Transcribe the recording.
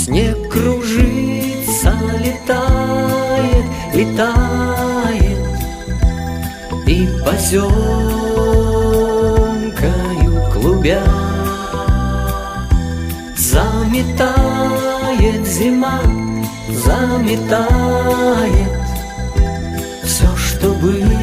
Снег кружится, летает, летает, и поземкою клубя заметает зима, заметает все, что было.